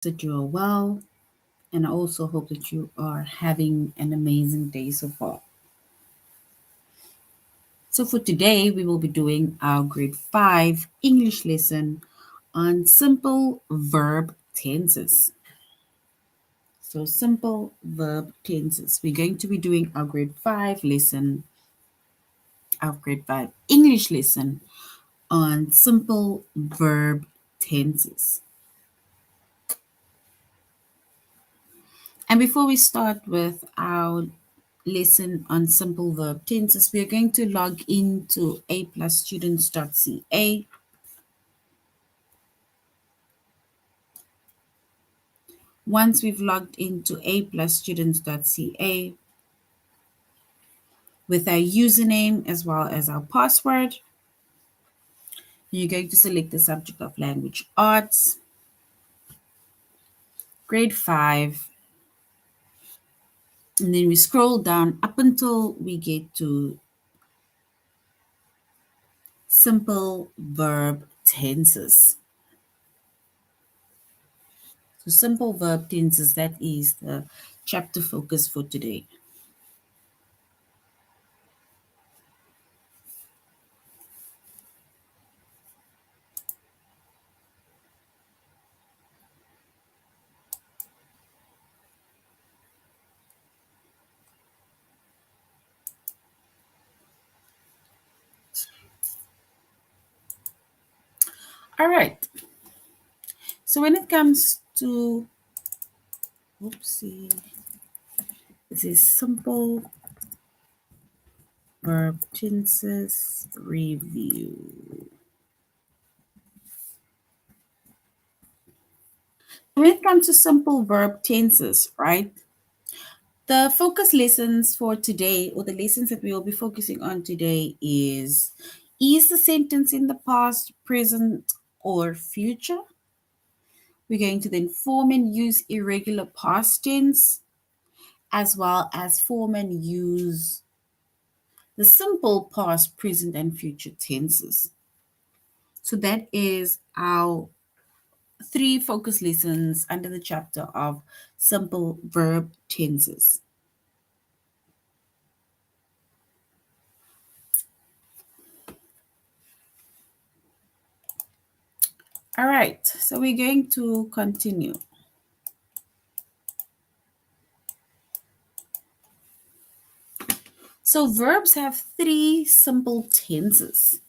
that you are well, and I also hope that you are having an amazing day so far. So, for today, we will be doing our grade 5 English lesson on simple verb tenses. So, simple verb tenses. We're going to be doing our grade 5 lesson, our grade 5 English lesson on simple verb tenses. And before we start with our lesson on simple verb tenses, we are going to log into aplusstudents.ca. Once we've logged into aplusstudents.ca with our username as well as our password, you're going to select the subject of language arts, grade 5, and then we scroll down up until we get to simple verb tenses. So simple verb tenses, that is the chapter focus for today. All right. So when it comes to, oopsie, this is simple verb tenses review. When it comes to simple verb tenses, right? The focus lessons for today, or the lessons that we will be focusing on today, is the sentence in the past, present, or future? We're going to then form and use irregular past tense, as well as form and use the simple past, present, and future tenses. So that is our 3 focus lessons under the chapter of simple verb tenses. All right, so we're going to continue. So verbs have 3 simple tenses,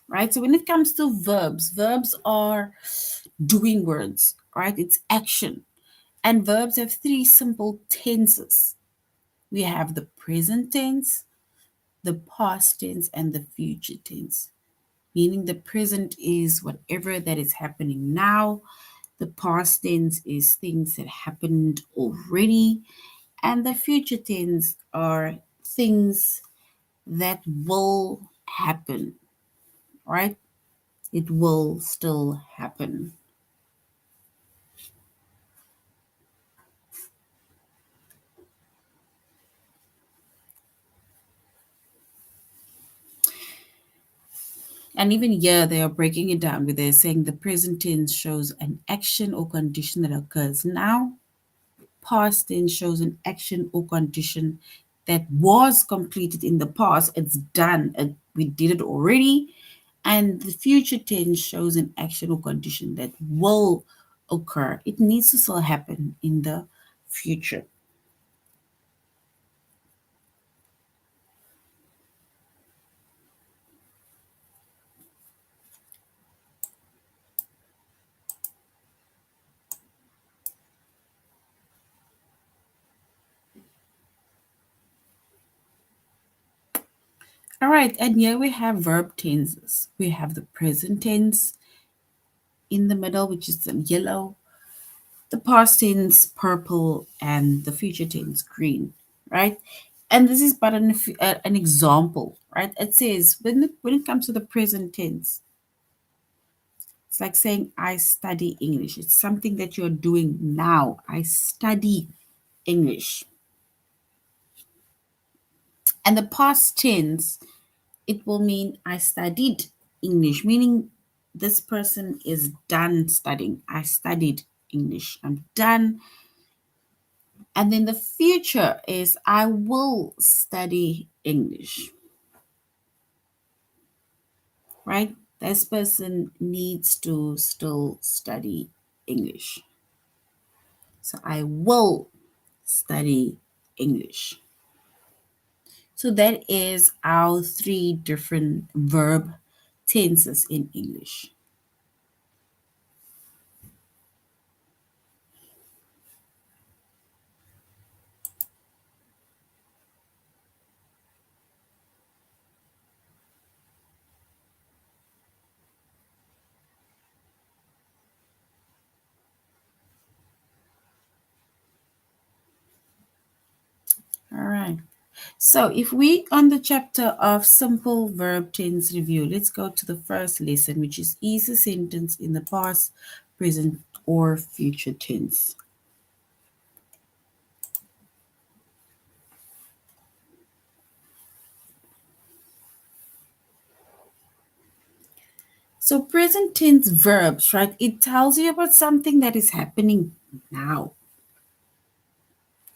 right? So when it comes to verbs, verbs are doing words, right? It's action. And verbs have 3 simple tenses. We have the present tense, the past tense, and the future tense. Meaning the present is whatever that is happening now. The past tense is things that happened already. And the future tense are things that will happen, right? It will still happen. And even here, they are breaking it down where they're saying the present tense shows an action or condition that occurs now. Past tense shows an action or condition that was completed in the past. It's done. We did it already. And the future tense shows an action or condition that will occur. It needs to still happen in the future. All right, and here we have verb tenses. We have the present tense in the middle, which is the yellow, the past tense purple, and the future tense green, right? And this is but an example, right? It says when it comes to the present tense, it's like saying I study English. It's something that you're doing now. I study English. And the past tense, it will mean I studied English, meaning this person is done studying. I studied English. I'm done. And then the future is I will study English, right? This person needs to still study English. So I will study English. So that is our three different verb tenses in English. All right. So if we on the chapter of simple verb tense review, let's go to the first lesson, which is a sentence in the past, present, or future tense. So present tense verbs, right? It tells you about something that is happening now,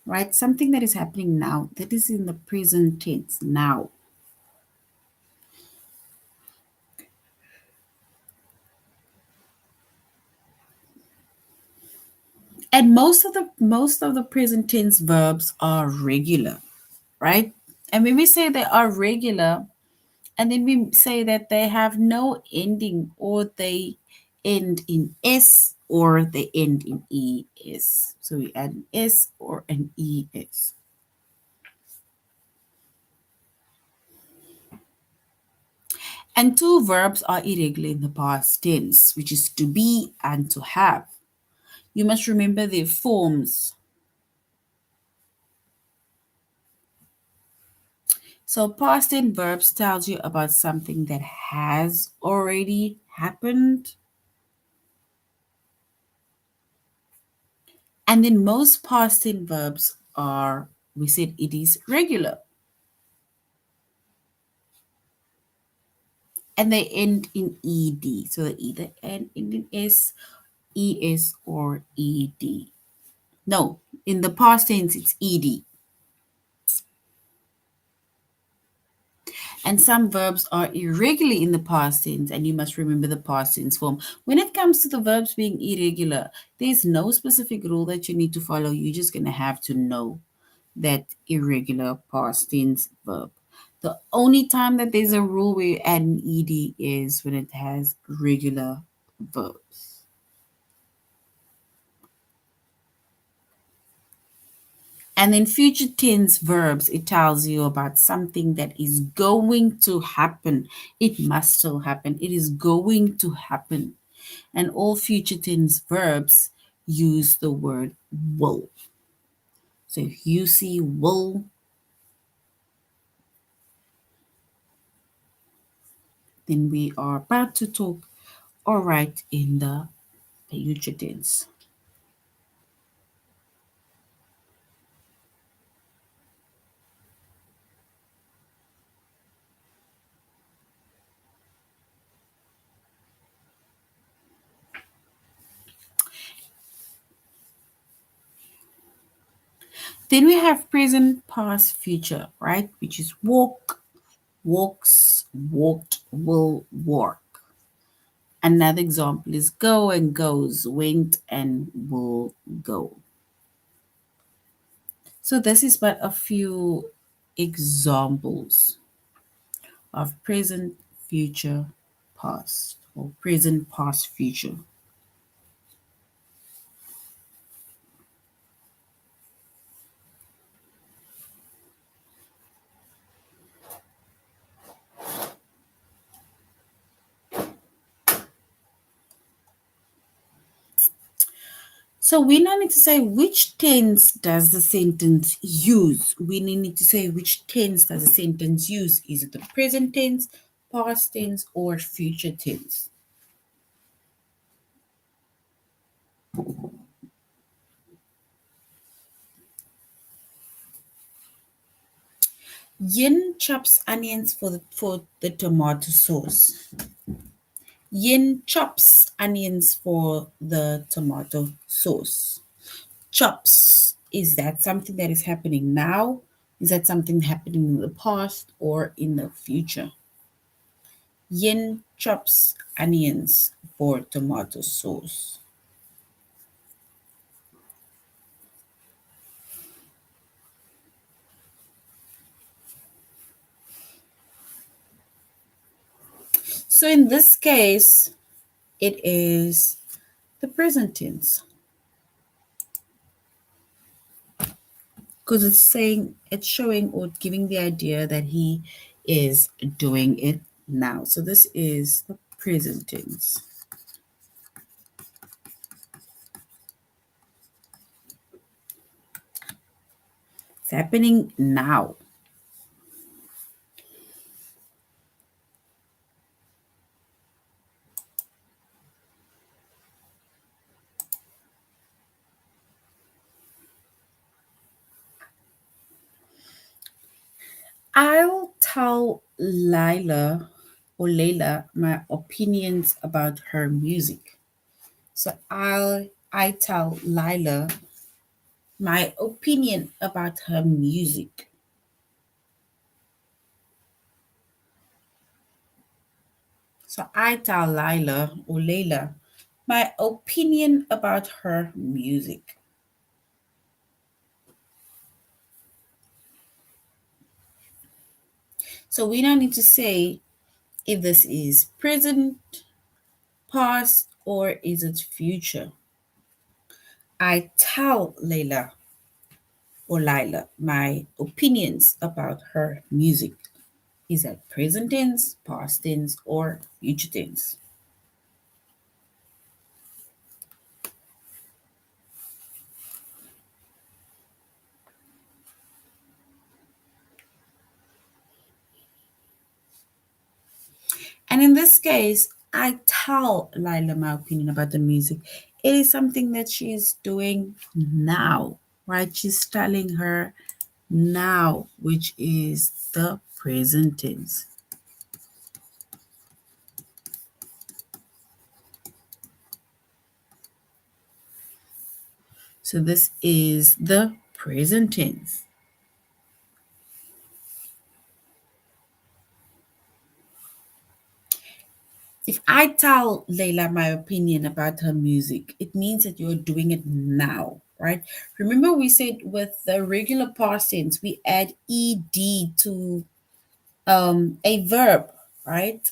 right? Something that is happening now. That is in the present tense now. And most of the present tense verbs are regular, right? And when we say they are regular, and then we say that they have no ending, or they end in S, or they end in ES. So we add an S or an ES. And two verbs are irregular in the past tense, which is to be and to have. You must remember their forms. So past tense verbs tells you about something that has already happened. And then most past tense verbs are, we said it is regular. And they end in ed. So they either end in s, es, or ed. No, in the past tense it's ed. And some verbs are irregular in the past tense, and you must remember the past tense form. When it comes to the verbs being irregular, there's no specific rule that you need to follow. You're just going to have to know that irregular past tense verb. The only time that there's a rule where you add an ed is when it has regular verbs. And then future tense verbs, it tells you about something that is going to happen. It must still happen. It is going to happen. And all future tense verbs use the word will. So if you see will, then we are about to talk all right in the future tense. Then we have present, past, future, right? Which is walk, walks, walked, will, work. Another example is go and goes, went and will go. So this is but a few examples of present, future, past, or present, past, future. So we now need to say which tense does the sentence use. We need to say which tense does the sentence use. Is it the present tense, past tense, or future tense? Yin chops onions for the tomato sauce. Yin chops onions for the tomato sauce. Chops, is that something that is happening now? Is that something happening in the past or in the future? Yin chops onions for tomato sauce. So in this case, it is the present tense because it's showing or giving the idea that he is doing it now. So this is the present tense. It's happening now. I'll tell Layla my opinions about her music. So I tell Lila my opinion about her music. So I tell Layla my opinion about her music. So we now need to say if this is present, past, or is it future. I tell Lila my opinions about her music. Is that present tense, past tense, or future tense? And in this case, I tell Lila my opinion about the music. It is something that she is doing now, right? She's telling her now, which is the present tense. So this is the present tense. If I tell Layla my opinion about her music, it means that you're doing it now, right? Remember, we said with the regular past tense, we add ed to a verb, right?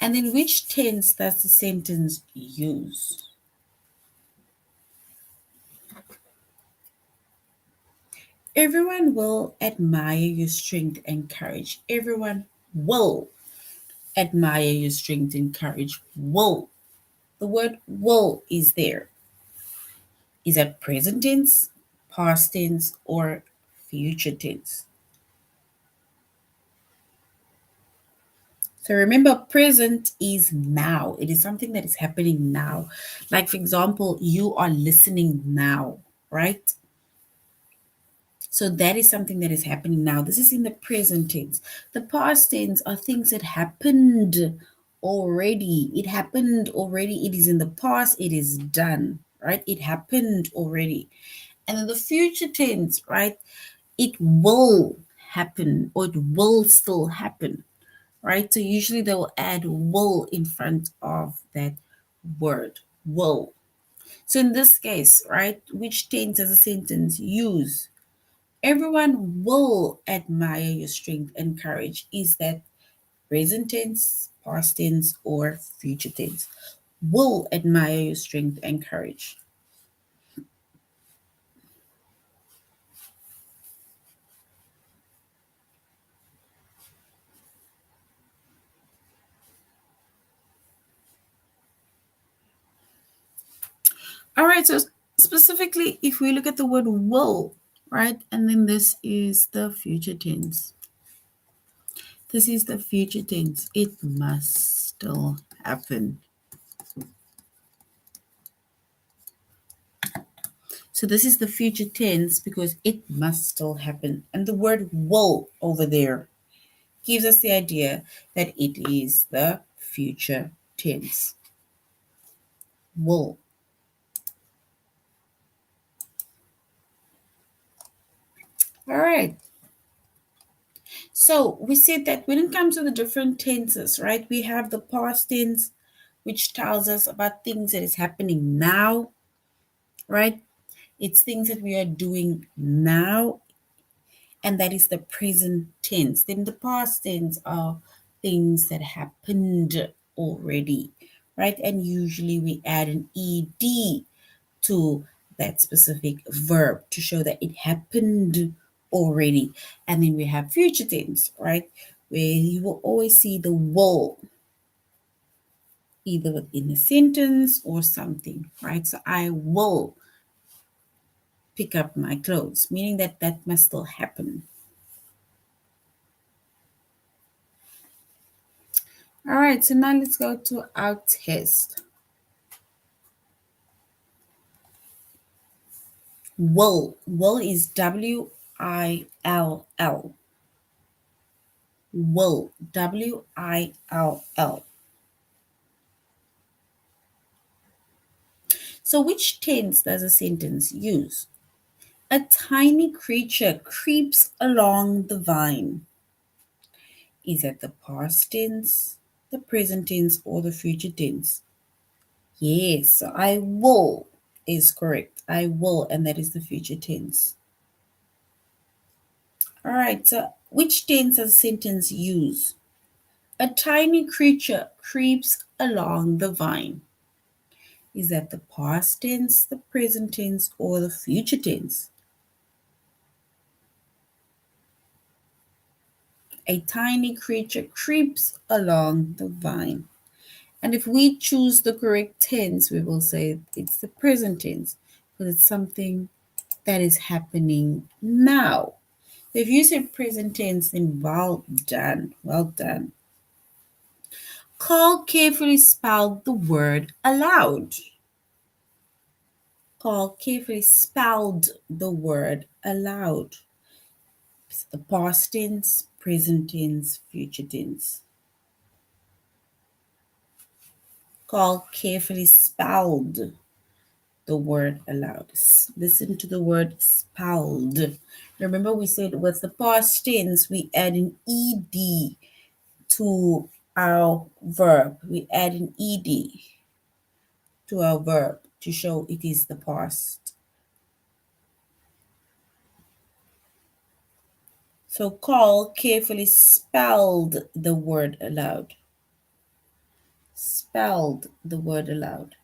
And then which tense does the sentence use? Everyone will admire your strength and courage. Everyone will admire your strength and courage. Will. The word will is there. Is that present tense, past tense, or future tense? So remember, present is now. It is something that is happening now. Like, for example, you are listening now, right? So that is something that is happening now. This is in the present tense. The past tense are things that happened already. It happened already. It is in the past. It is done, right? It happened already. And then the future tense, right? It will happen or it will still happen, right? So usually they will add will in front of that word, will. So in this case, right, which tense does a sentence use? Everyone will admire your strength and courage. Is that present tense, past tense, or future tense? Will admire your strength and courage. All right, so specifically, if we look at the word will, right, and then this is the future tense. This is the future tense. It must still happen. So this is the future tense because it must still happen. And the word will over there gives us the idea that it is the future tense. Will. All right. So we said that when it comes to the different tenses, right, we have the past tense, which tells us about things that is happening now, right? It's things that we are doing now, and that is the present tense. Then the past tense are things that happened already, right? And usually we add an ed to that specific verb to show that it happened already. And then we have future tense, right? Where you will always see the will either within a sentence or something, right? So I will pick up my clothes, meaning that that must still happen. All right, so now let's go to our test. Will. Will is W-I-L-L. Will. W-I-L-L. So which tense does a sentence use? A tiny creature creeps along the vine. Is that the past tense, the present tense, or the future tense? Yes, so I will is correct. I will, and that is the future tense. All right, so which tense does a sentence use? A tiny creature creeps along the vine. Is that the past tense, the present tense, or the future tense? A tiny creature creeps along the vine. And if we choose the correct tense, we will say it's the present tense because it's something that is happening now. If you say present tense, then well done, well done. Carl carefully spelled the word aloud. Carl carefully spelled the word aloud. So the past tense, present tense, future tense. Carl carefully spelled the word aloud. Listen to the word spelled. Remember, we said with the past tense, we add an ed to our verb. We add an ed to our verb to show it is the past. So Carl carefully spelled the word aloud. Spelled the word aloud.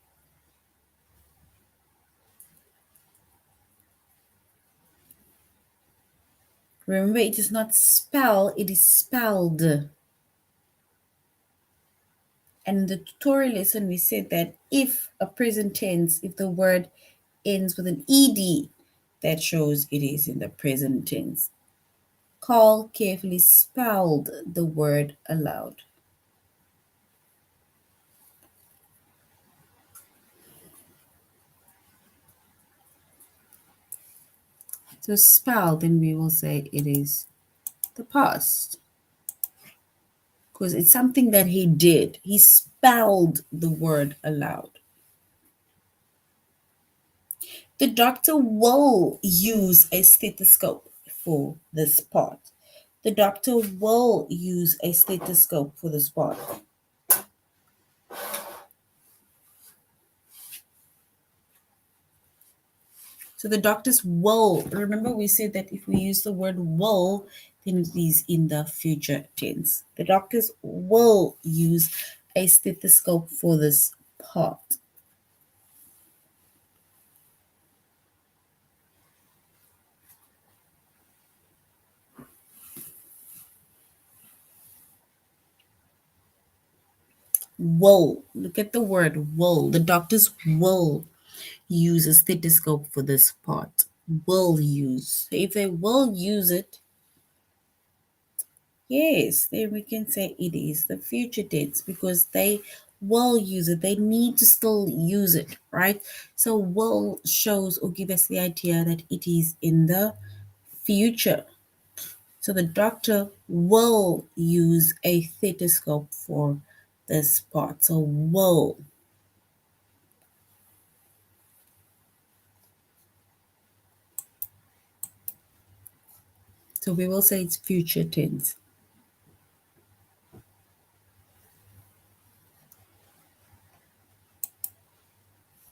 Remember, it is not spell, it is spelled. And in the tutorial lesson, we said that if a present tense, if the word ends with an ed, that shows it is in the present tense. Carl carefully spelled the word aloud. So spell, then we will say it is the past. Because it's something that he did. He spelled the word aloud. The doctor will use a stethoscope for this part. The doctor will use a stethoscope for this part. So the doctors will, remember we said that if we use the word will, then it is in the future tense. The doctors will use a stethoscope for this part. Will, look at the word will. The doctors will use a stethoscope for this part. Will use. So if they will use it, Yes, then we can say it is the future tense because they will use it. They need to still use it, right? So will shows or give us the idea that it is in the future. So the doctor will use a stethoscope for this part. So will. So we will say it's future tense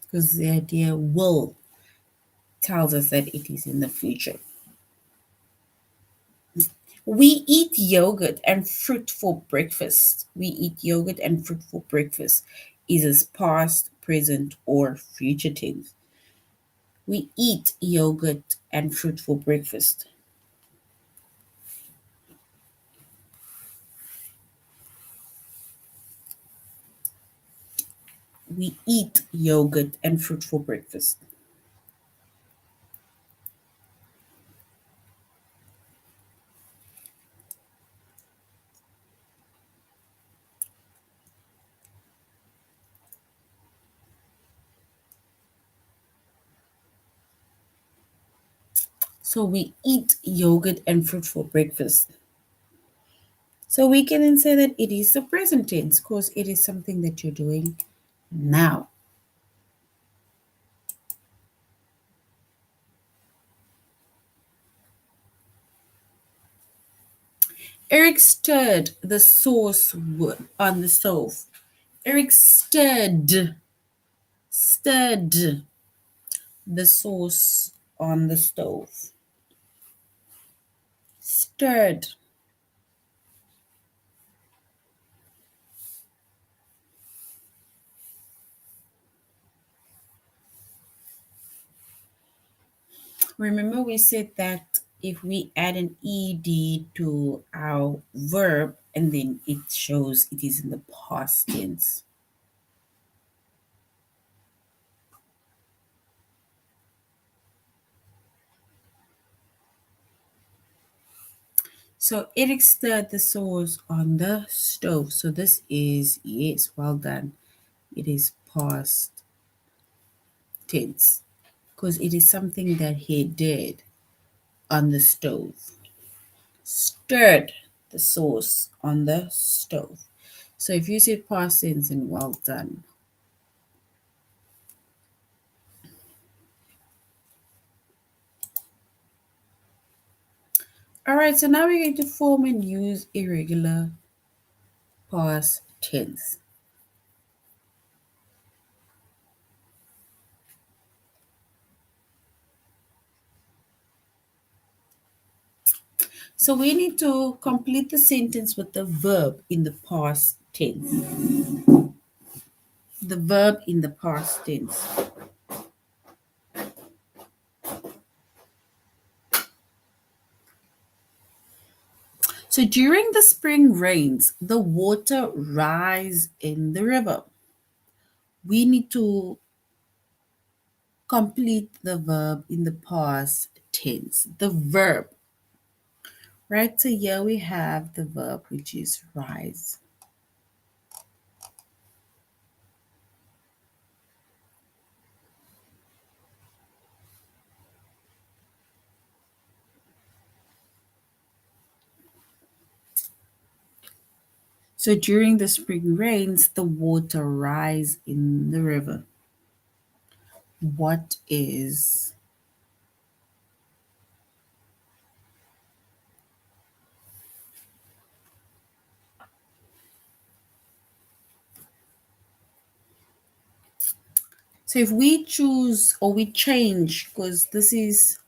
because the idea will tells us that it is in the future. We eat yogurt and fruit for breakfast. We eat yogurt and fruit for breakfast. Is this past, present, or future tense? We eat yogurt and fruit for breakfast. We eat yogurt and fruit for breakfast. So we eat yogurt and fruit for breakfast. So we can then say that it is the present tense because it is something that you're doing now. Eric stirred the sauce wood on the stove. Eric stirred the sauce on the stove. Stirred. Remember we said that if we add an ed to our verb and then it shows it is in the past tense. So Eric stirred the sauce on the stove. So this is, yes, well done. It is past tense because it is something that he did on the stove. Stirred the sauce on the stove. So if you say past tense, then well done. All right, so now we're going to form and use irregular past tense. So we need to complete the sentence with the verb in the past tense. The verb in the past tense. So during the spring rains, the water rise in the river. We need to complete the verb in the past tense. The verb, right? So here we have the verb, which is rise. So during the spring rains, the water rise in the river. What is so if we choose or we change, because this is,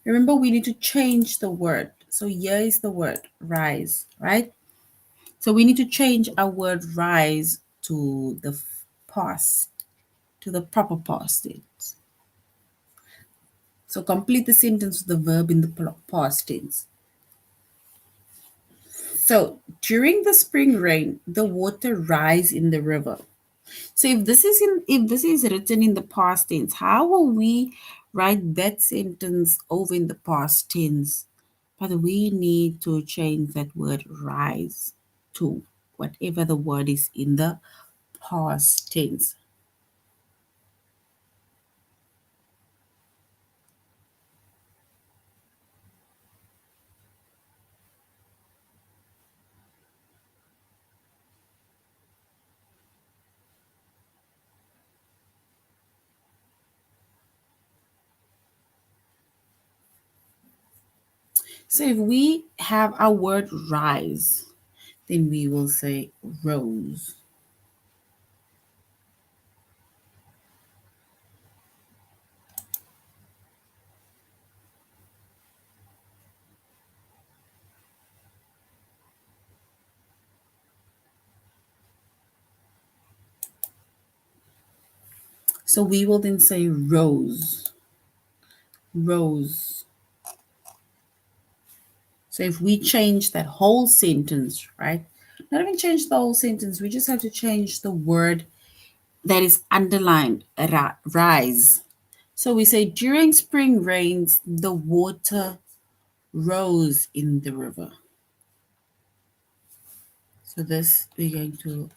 remember we need to change the word. So here is the word rise, right? So we need to change our word rise to the past, to the proper past tense. So complete the sentence with the verb in the past tense. So during the spring rain, the water rise in the river. So if this is written in the past tense, how will we write that sentence over in the past tense but we need to change that word rise to whatever the word is in the past tense. So if we have our word rise, then we will say rose. So we will then say rose, rose. So if we change that whole sentence, right? Not even change the whole sentence, we just have to change the word that is underlined, rise. So we say during spring rains, the water rose in the river. So this we're going to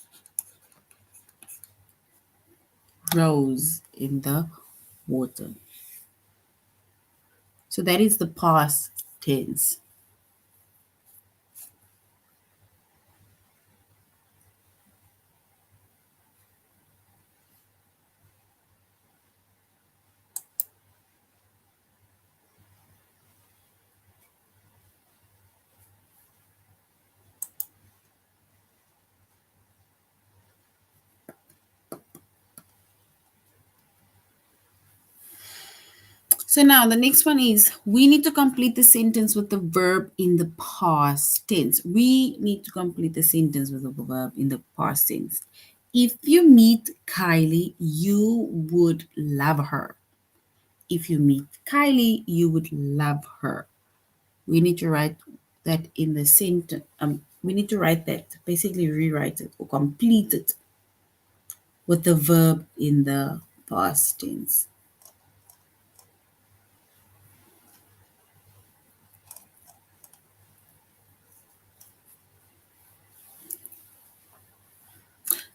rose in the water. So that is the past tense. So now the next one is we need to complete the sentence with the verb in the past tense. We need to complete the sentence with the verb in the past tense. If you meet Kylie, you would love her. If you meet Kylie, you would love her. We need to write that in the sentence. We need to write that, basically rewrite it or complete it with the verb in the past tense.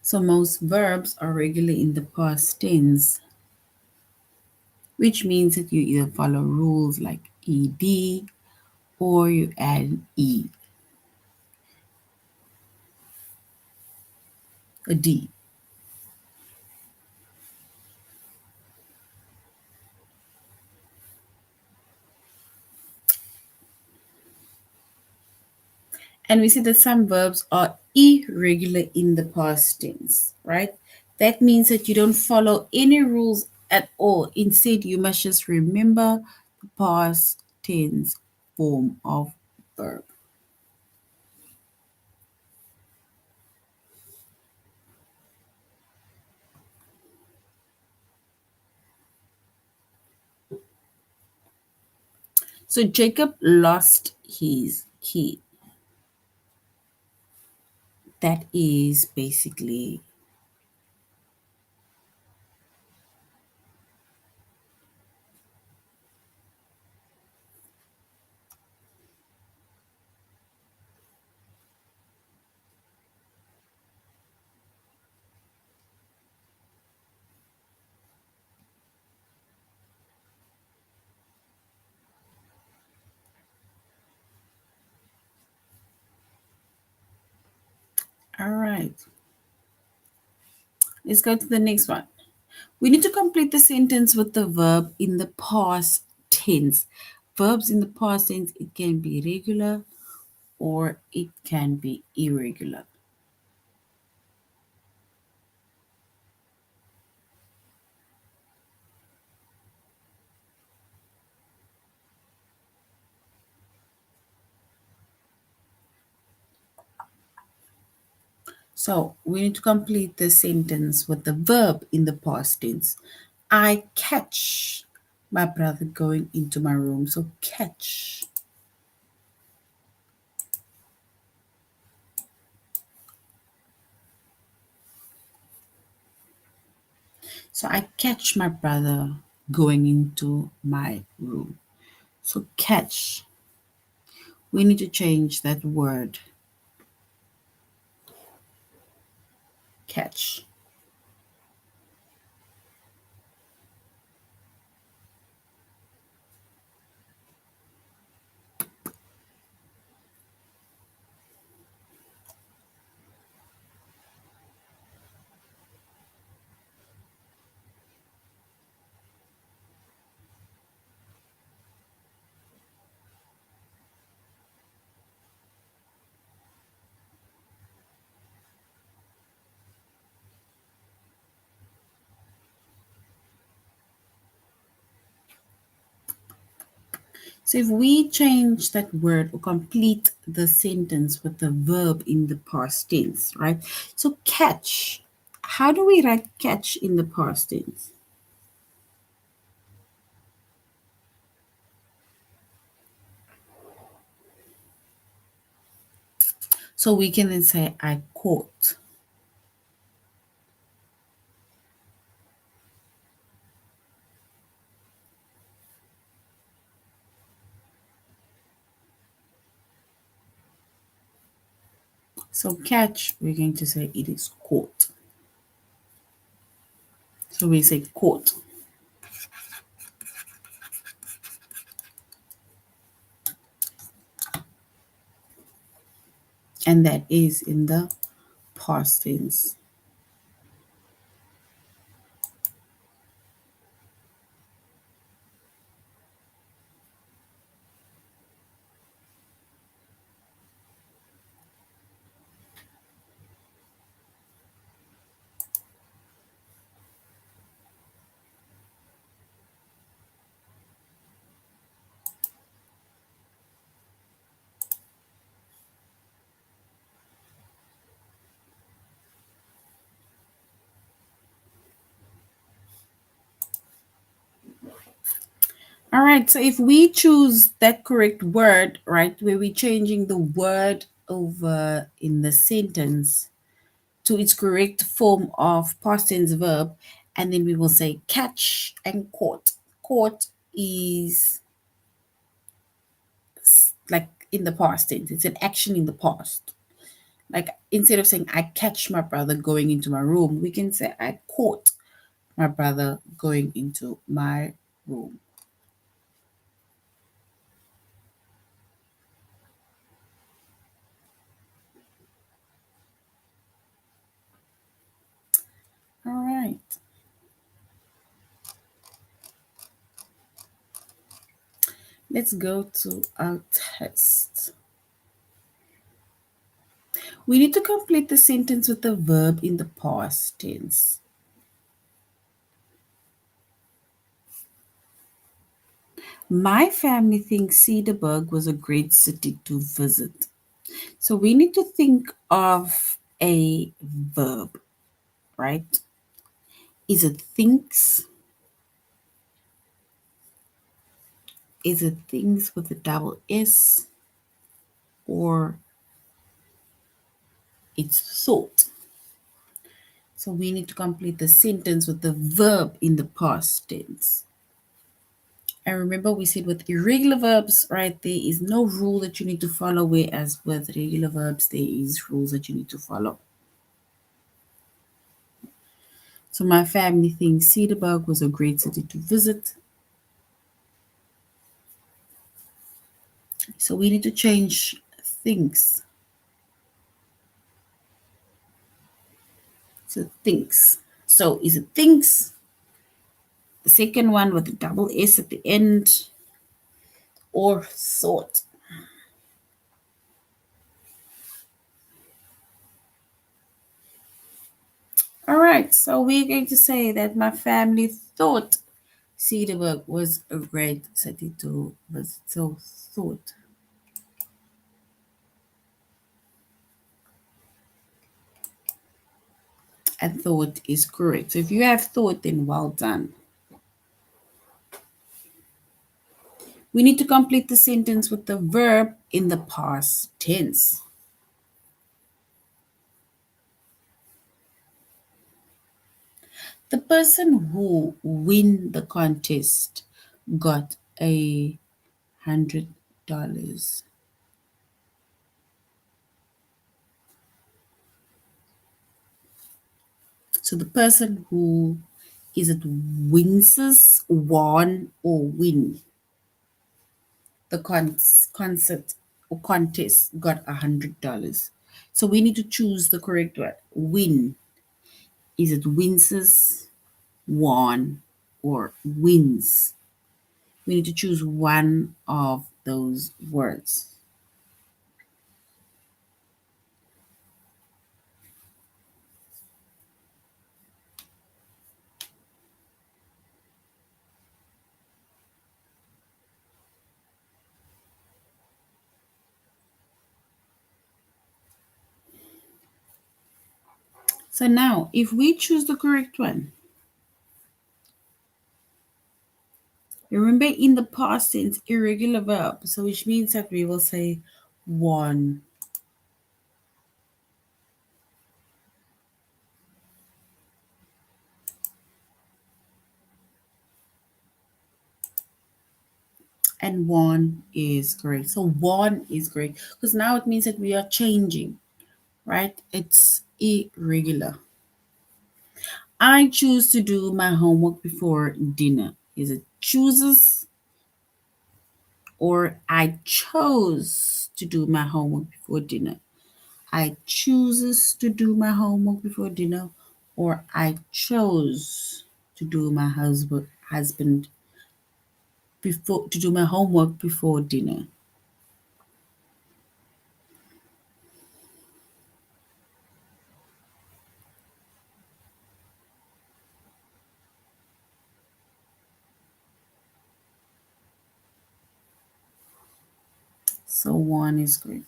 So most verbs are regularly in the past tense, which means that you either follow rules like ed or you add an e, a d. And we see that some verbs are irregular in the past tense, right? That means that you don't follow any rules at all. Instead, you must just remember the past tense form of verb. So Jacob lost his key. That is basically all right. Let's go to the next one. We need to complete the sentence with the verb in the past tense. Verbs in the past tense, it can be regular or it can be irregular. So we need to complete the sentence with the verb in the past tense. I catch my brother going into my room. So catch. So I catch my brother going into my room. So catch. we need to change that word catch. So if we change that word or complete the sentence with the verb in the past tense, right? So catch, how do we write catch in the past tense? So we can then say, I caught. So catch, we're going to say it is caught. So we say caught. And that is in the past tense. All right, so if we choose that correct word, right, where we're changing the word over in the sentence to its correct form of past tense verb, and then we will say catch and caught. Caught is like in the past tense, it's an action in the past. Like instead of saying I catch my brother going into my room, we can say I caught my brother going into my room. All right. Let's go to our test. We need to complete the sentence with the verb in the past tense. My family thinks Cedarburg was a great city to visit. So we need to think of a verb, right? Is it thinks? Is it things with a double S? Or it's thought? So we need to complete the sentence with the verb in the past tense. And remember, we said with irregular verbs, right, there is no rule that you need to follow, whereas with regular verbs, there is rules that you need to follow. So my family thinks Cedarburg was a great city to visit. So we need to change things to thinks. So is it thinks? The second one with the double S at the end, or thought? All right, so we're going to say that my family thought Cedarburg was a great city to visit. So thought. And thought is correct. So if you have thought, then well done. We need to complete the sentence with the verb in the past tense. The person who win the contest got $100. So the person who, is it wins, won, or win the concert or contest got $100. So we need to choose the correct one. Win. Is it wins, won, or wins? We need to choose one of those words. So now, if we choose the correct one, remember in the past tense, irregular verb, so which means that we will say won, and won is correct. So won is correct because now it means that we are changing, right? It's irregular. I choose to do my homework before dinner. Is it chooses or I chose to do my homework before dinner? I chooses to do my homework before dinner, or I chose to do my husband before to do my homework before dinner. So one is great.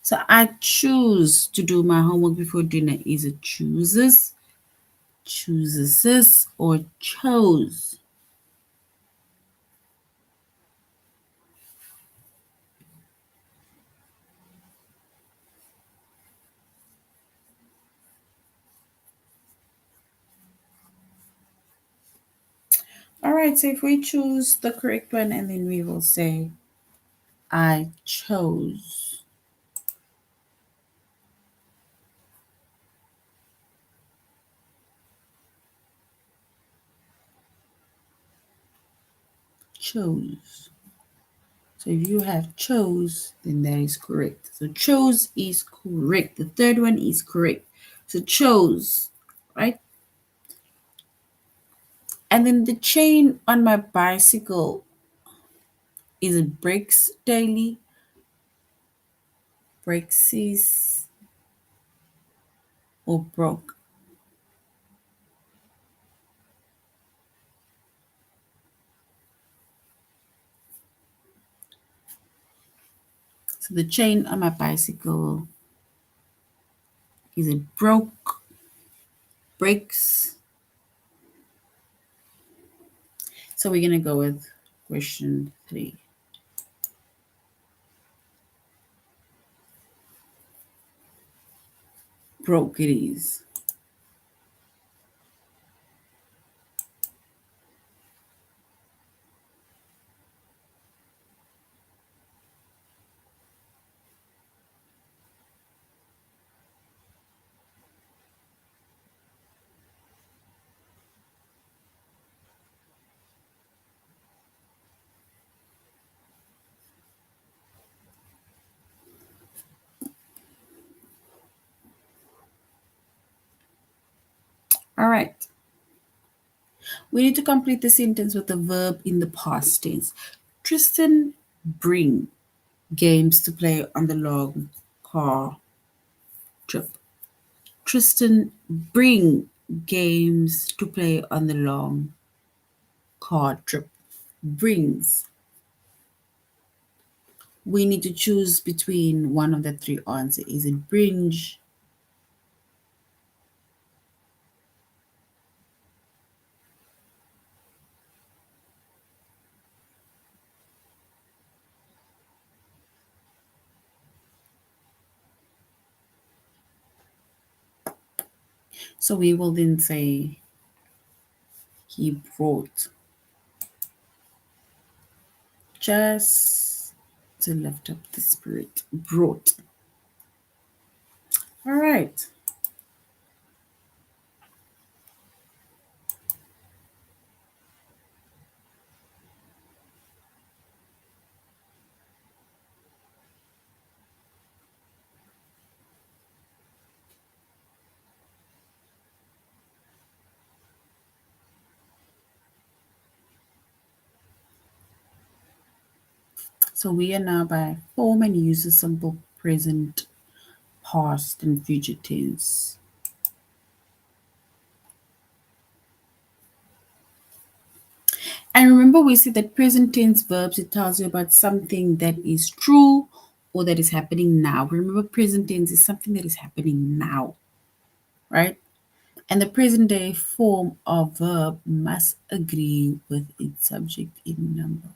So I choose to do my homework before dinner. Is it chooses, chooses, or chose? All right, so if we choose the correct one and then we will say, I chose. Chose. So if you have chose, then that is correct. So chose is correct. The third one is correct. So chose, right? And then the chain on my bicycle, is it breaks daily, breaks, or broke? So the chain on my bicycle, is it broke, breaks? So we're gonna go with question 3. Broke it is. All right. We need to complete the sentence with the verb in the past tense. Tristan bring games to play on the long car trip. Tristan bring games to play on the long car trip. Brings. We need to choose between one of the three answers. Is it bringe? So we will then say he brought, just to lift up the spirit. Brought. All right. So we are now by form and use the simple present, past, and future tense. And remember, we said that present tense verbs, it tells you about something that is true or that is happening now. Remember, present tense is something that is happening now, right? And the present day form of verb must agree with its subject in number.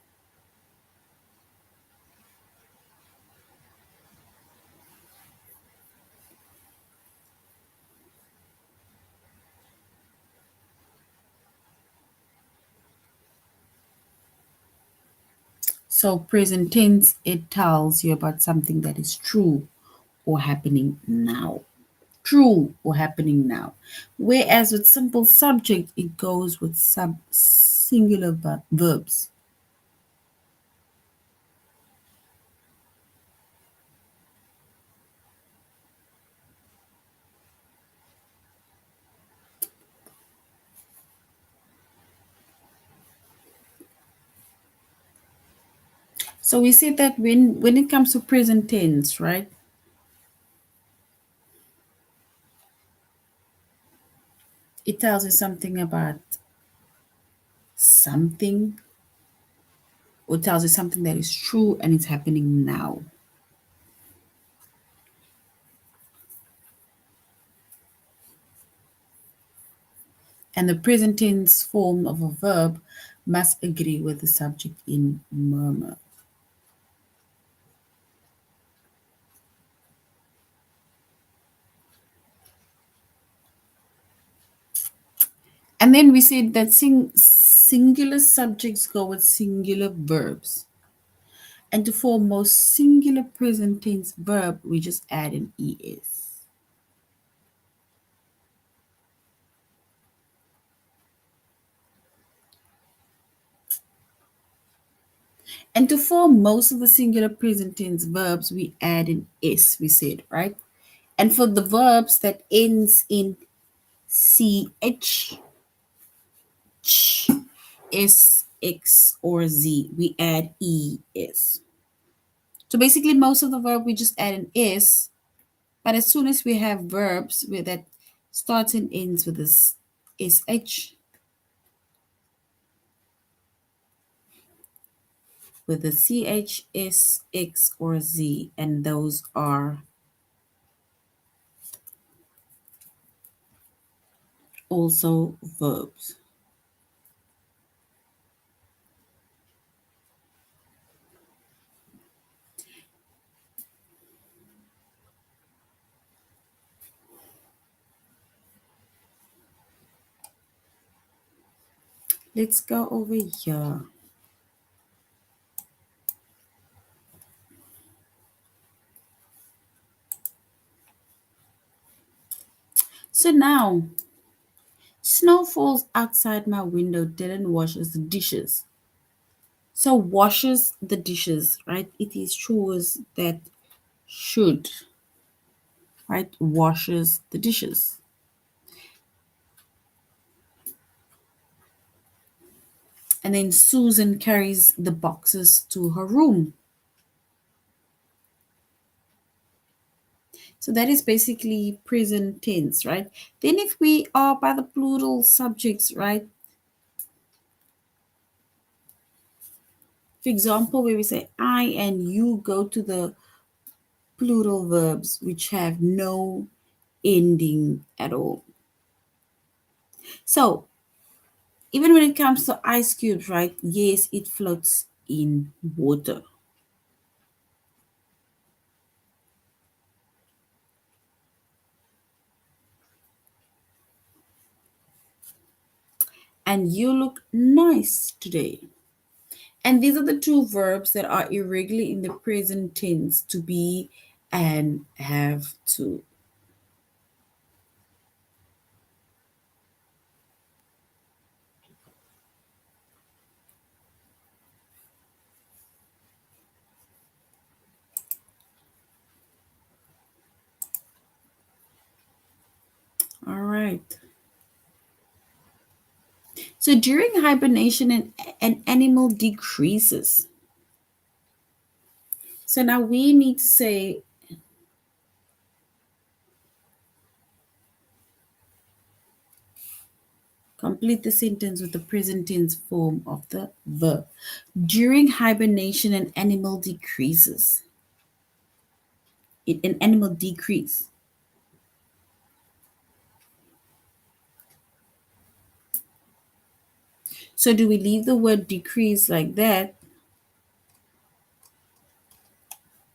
So present tense, it tells you about something that is true or happening now. True or happening now. Whereas with simple subject, it goes with singular verbs. So we say that when it comes to present tense, right? It tells you something about something, or tells you something that is true and it's happening now. And the present tense form of a verb must agree with the subject in murmur. And then we said that singular subjects go with singular verbs. And to form most singular present tense verb, we just add an es. And to form most of the singular present tense verbs, we add an s, we said, right? And for the verbs that ends in ch, ch, s, x, or z, we add es. So basically, most of the verb we just add an s, but as soon as we have verbs with that starts and ends with this sh, with the ch, s, x, or z, and those are also verbs. Let's go over here. So now, snow falls outside my window. Dylan washes the dishes. So washes the dishes, right? It is chores that should, right? Washes the dishes. And then Susan carries the boxes to her room. So that is basically present tense, right? Then if we are by the plural subjects, right? For example, where we say I and you go to the plural verbs which have no ending at all. So even when it comes to ice cubes, right? Yes, it floats in water. And you look nice today. And these are the two verbs that are irregular in the present tense: to be and have to. All right. So during hibernation, an animal decreases. So now we need to say complete the sentence with the present tense form of the verb. During hibernation, an animal decreases. An animal decrease. So do we leave the word decrease like that,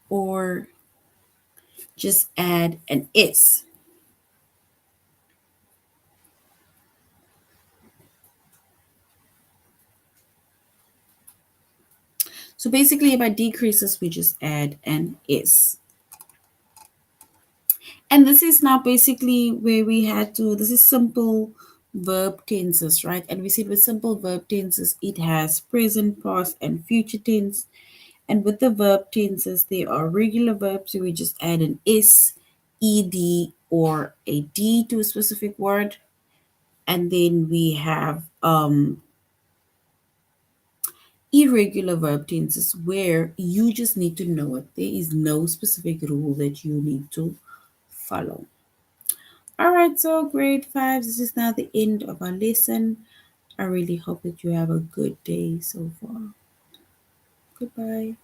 or just add an is? So basically by decreases, we just add an is. And this is now basically where we had to, this is simple verb tenses, right? And we said with simple verb tenses, it has present, past, and future tense. And with the verb tenses, there are regular verbs, so we just add an s, ed, or a d to a specific word. And then we have irregular verb tenses where you just need to know it. There is no specific rule that you need to follow. All right, so grade 5, this is now the end of our lesson. I really hope that you have a good day so far. Goodbye.